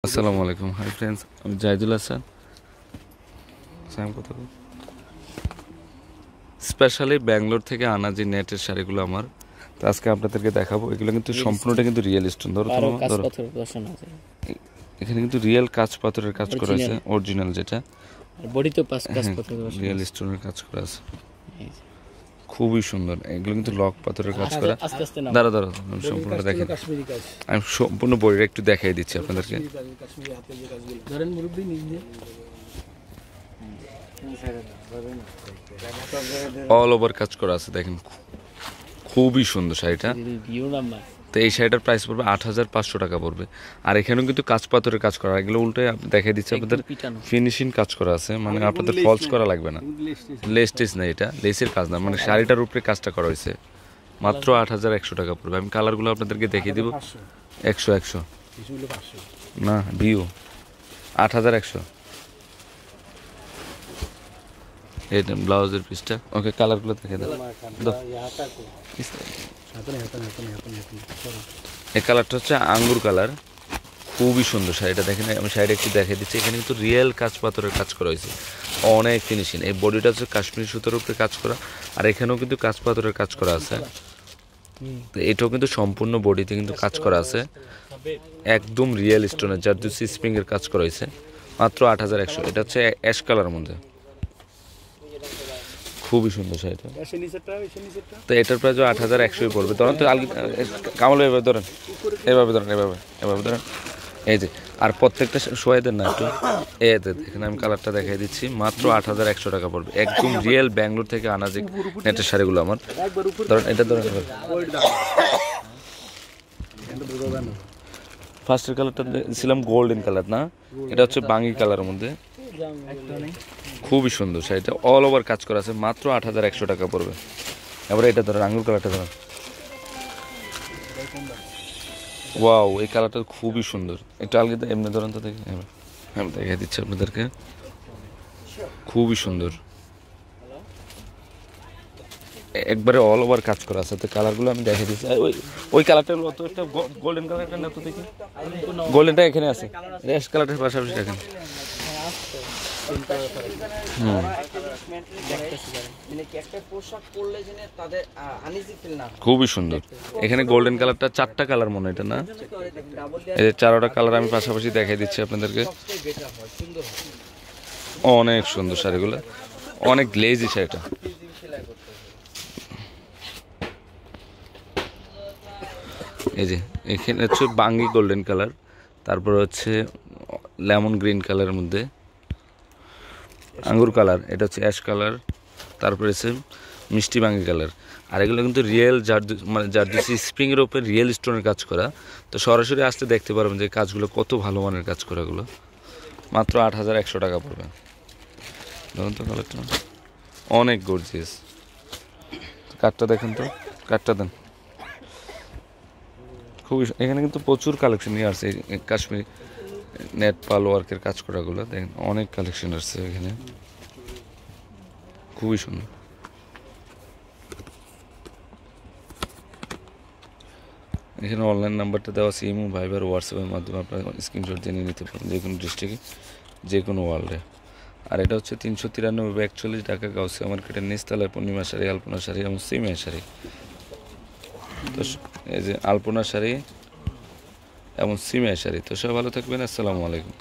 আসসালামু আলাইকুম। Hi friends, আমি জাহিদুল হাসান। কথা স্পেশালি ব্যাঙ্গালোর থেকে আনা যে নেটের শাড়িগুলো আমার, তো আজকে আপনাদেরকে দেখাবো। এগুলো কিন্তু সম্পূর্ণটা কিন্তু রিয়েল স্টোন। ধরো ধরো, এখানে কিন্তু রিয়েল কাঁচ পাথরের কাজ করা আছে, অরিজিনাল যেটা রিয়েল স্টোনের কাজ করা আছে, খুবই সুন্দর। এগুলো কিন্তু লক পাথরের কাজ করা। দাঁড়া দাঁড়া, আমি সম্পূর্ণটা দেখেন। আমি সম্পূর্ণ বডিটা একটু দেখাই দিচ্ছি আপনাদেরকে। অল ওভার কাজ করা আছে, দেখেন খুবই সুন্দর শাড়িটা। তো এই শাড়িটার প্রাইস পড়বে ৮,৫০০ টাকা পড়বে। আর এখানেও কিন্তু কাঁচ পাথরের কাজ করা, এগুলো উল্টে দেখাই দিচ্ছে আপনাদের। ফিনিশিং কাজ করা আছে, মানে আপনাদের ফলস করা লাগবে না, লেস টেস না, এটা লেসের কাজ না, মানে শাড়িটার উপরে কাজটা করা হয়েছে। মাত্র ৮,১০০ টাকা পড়বে। আমি কালারগুলো আপনাদেরকে দেখিয়ে দিব। ১০০ না ভিউ ৮,১০০। এই ব্লাউজের পিসটা, ওকে কালারগুলো দেখে দাও। এই কালারটা হচ্ছে আঙ্গুর কালার, খুবই সুন্দর শাড়িটা। দেখেন, আমি শাড়িটা একটু দেখে দিচ্ছি। এখানে কিন্তু রিয়েল কাঁচ পাথরের কাজ করা হয়েছে, অনেক ফিনিশিং। এই বডিটা হচ্ছে কাশ্মীরি সুতোর উপরে কাজ করা, আর এখানেও কিন্তু কাঁচ পাথরের কাজ করা আছে। তো এটাও কিন্তু সম্পূর্ণ বডিতে কিন্তু কাজ করা আছে, একদম রিয়েল স্টোনের জারদুসি স্প্রিং এর কাজ করা হয়েছে। মাত্র ৮,১০০। এটা হচ্ছে অ্যাশ কালারের মধ্যে, খুবই সুন্দর শাড়িটা। তো এটার প্রাইস ৮,১০০ পড়বে। ধরেন তো কামাল এভাবে ধরেন, এভাবে ধরেন, এভাবে এভাবে ধরেন, এই যে। আর প্রত্যেকটা শোয়াই দেন না একটু, এখানে আমি কালারটা দেখাই দিচ্ছি। মাত্র ৮,১০০ টাকা পড়বে, একদম রিয়েল ব্যাঙ্গালোর থেকে আনা যে নেটের শাড়িগুলো আমার। ধরেন এটা ধরেন, ফার্স্টের কালারটা ছিলাম গোল্ডেন কালার, না এটা হচ্ছে বাঙ্গি কালারের মধ্যে, খুবই সুন্দর শাড়িটা। অল ওভার কাজ করা আছে, মাত্র ৮,১০০ টাকা পড়বে। এবারে এটা ধরেন, আঙ্গুর কালারটা ধরেন। ওয়াও, এই কালারটা খুবই সুন্দর। একটু আলগা এমনি ধরেন তো, দেখি আমি দেখাই দিচ্ছি আপনাদেরকে, খুবই সুন্দর। একবারে অল ওভার কাজ করা আছে। তো কালারগুলো আমি দেখাই দিচ্ছি। ওই কালারটা অত একটা গোল্ডেন কালারটা না তো, দেখি গোল্ডেনটা এখানে আছে, রেড কালারটার পাশাপাশি দেখেন। খুবই সুন্দর। এখানে গোল্ডেন কালারটা 4টা কালার মনে, এটা না, এই যে 4টা কালার আমি পাশাপাশি দেখাই দিচ্ছি আপনাদেরকে। অনেক সুন্দর শাড়িগুলো, অনেক গ্লেজি শাড়িটা। এই যে এখানে হচ্ছে বাঙ্গি গোল্ডেন কালার, তারপর হচ্ছে লেমন গ্রিন কালারের মধ্যে আঙ্গুর কালার, এটা হচ্ছে অ্যাশ কালার, তারপরে হচ্ছে মিষ্টি বাঙ্গি কালার। আর এগুলো কিন্তু রিয়েল জারদুসি স্প্রিংয়ের ওপরে রিয়েল স্টোনের কাজ করা। তো সরাসরি আসতে দেখতে পারবেন যে কাজগুলো কত ভালো মানের কাজ করা। এগুলো মাত্র ৮,১০০ টাকা পড়বে। ধরুন তো কালারটা অনেক গর্জিয়াস। কাঠটা দেখেন তো, কাঠটা দেন। খুবই, এখানে কিন্তু প্রচুর কালেকশন নিয়ে আসছে। কাশ্মীরি নেট পাল ওয়ার্কের কাজ করাগুলো দেখেন, অনেক কালেকশন আসছে এখানে, খুবই সুন্দর। এখানে অনলাইন নাম্বারটা দেওয়া আছে, ইমো, ভাইবার, হোয়াটসঅ্যাপের মাধ্যমে আপনারা স্ক্রিনশট জেনে নিতে পারেন, যে কোনো ডিস্ট্রিক্টে, যে কোনো ওয়ার্ল্ডে। আর এটা হচ্ছে ৩৯৩/৪১ টাকা, গাউসিয়া মার্কেটের নিচতলায় পূর্ণিমা শাড়ি, আলপনা শাড়ি এবং সিমিয়া শাড়ি। তো এই যে আলপনা শাড়ি এবং সিমিয়া শাড়ি। তো সব ভালো থাকবেন। আসসালামু আলাইকুম।